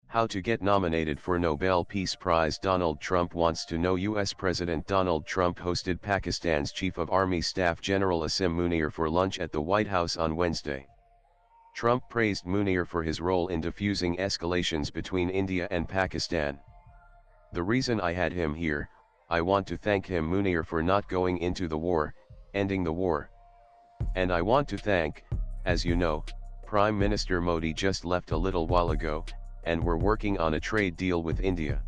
How to get nominated for Nobel Peace Prize. Donald Trump wants to know. U.S. President Donald Trump hosted Pakistan's Chief of Army Staff General Asim Munir for lunch at the White House on Wednesday. Trump praised Munir for his role in diffusing escalations between India and Pakistan. "The reason I had him here, I want to thank him, Munir, for not going into the war, ending the war. And I want to thank, as you know, Prime Minister Modi just left a little while ago, and we're working on a trade deal with India.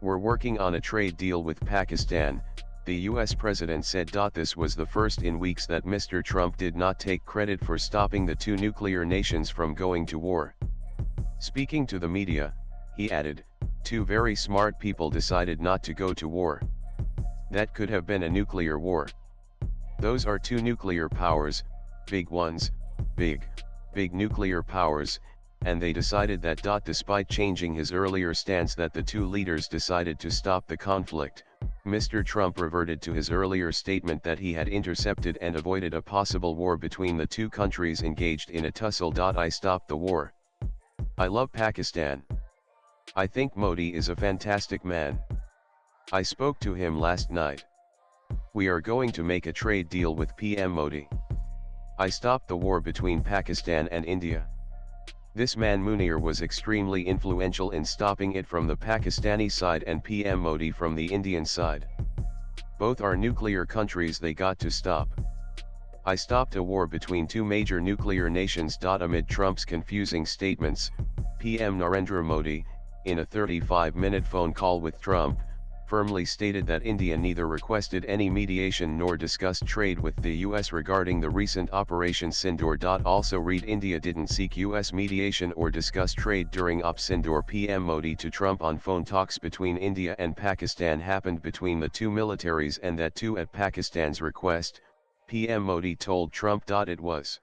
We're working on a trade deal with Pakistan," the US president said. This was the first in weeks that Mr. Trump did not take credit for stopping the two nuclear nations from going to war. Speaking to the media, he added, "Two very smart people decided not to go to war. That could have been a nuclear war. Those are two nuclear powers, big ones, big nuclear powers, and they decided that. Despite changing his earlier stance that the two leaders decided to stop the conflict, Mr. Trump reverted to his earlier statement that he had intercepted and avoided a possible war between the two countries engaged in a tussle. "I stopped the war. I love Pakistan. I think Modi is a fantastic man. I spoke to him last night. We are going to make a trade deal with PM Modi. I stopped the war between Pakistan and India." This man Munir was extremely influential in stopping it from the Pakistani side and PM Modi from the Indian side. Both are nuclear countries they got to stop. "I stopped a war between two major nuclear nations." Amid Trump's confusing statements, PM Narendra Modi, in a 35-minute phone call with Trump, firmly stated that India neither requested any mediation nor discussed trade with the US regarding the recent Operation Sindoor. Also read, India didn't seek US mediation or discuss trade during Op Sindoor. PM Modi to Trump on phone: "Talks between India and Pakistan happened between the two militaries, and that too at Pakistan's request," PM Modi told Trump. It was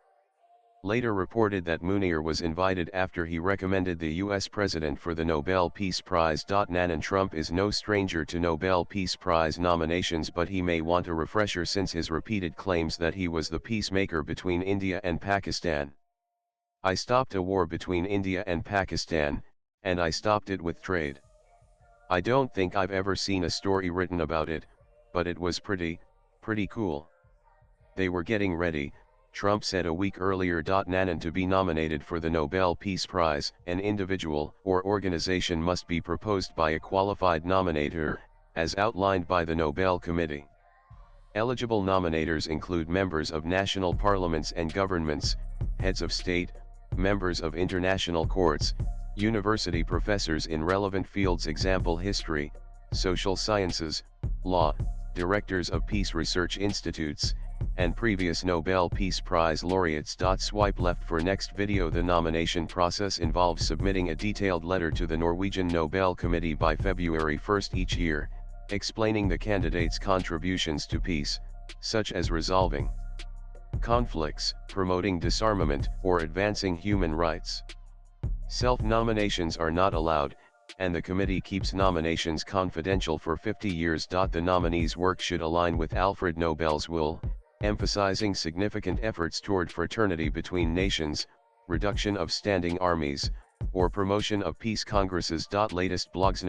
later reported that Munir was invited after he recommended the US president for the Nobel Peace Prize. Nan Trump is no stranger to Nobel Peace Prize nominations, but he may want a refresher since his repeated claims that he was the peacemaker between India and Pakistan. "I stopped a war between India and Pakistan, and I stopped it with trade. I don't think I've ever seen a story written about it, but it was pretty cool. They were getting ready," Trump said a week earlier. Nan to be nominated for the Nobel Peace Prize, an individual or organization must be proposed by a qualified nominator, as outlined by the Nobel Committee. Eligible nominators include members of national parliaments and governments, heads of state, members of international courts, university professors in relevant fields, example history, social sciences, law, directors of peace research institutes, and previous Nobel Peace Prize laureates. Swipe left for next video. The nomination process involves submitting a detailed letter to the Norwegian Nobel Committee by February 1 each year, explaining the candidate's contributions to peace, such as resolving conflicts, promoting disarmament, or advancing human rights. Self-nominations are not allowed, and the committee keeps nominations confidential for 50 years. The nominee's work should align with Alfred Nobel's will, emphasizing significant efforts toward fraternity between nations, reduction of standing armies, or promotion of peace congresses. Latest blogs.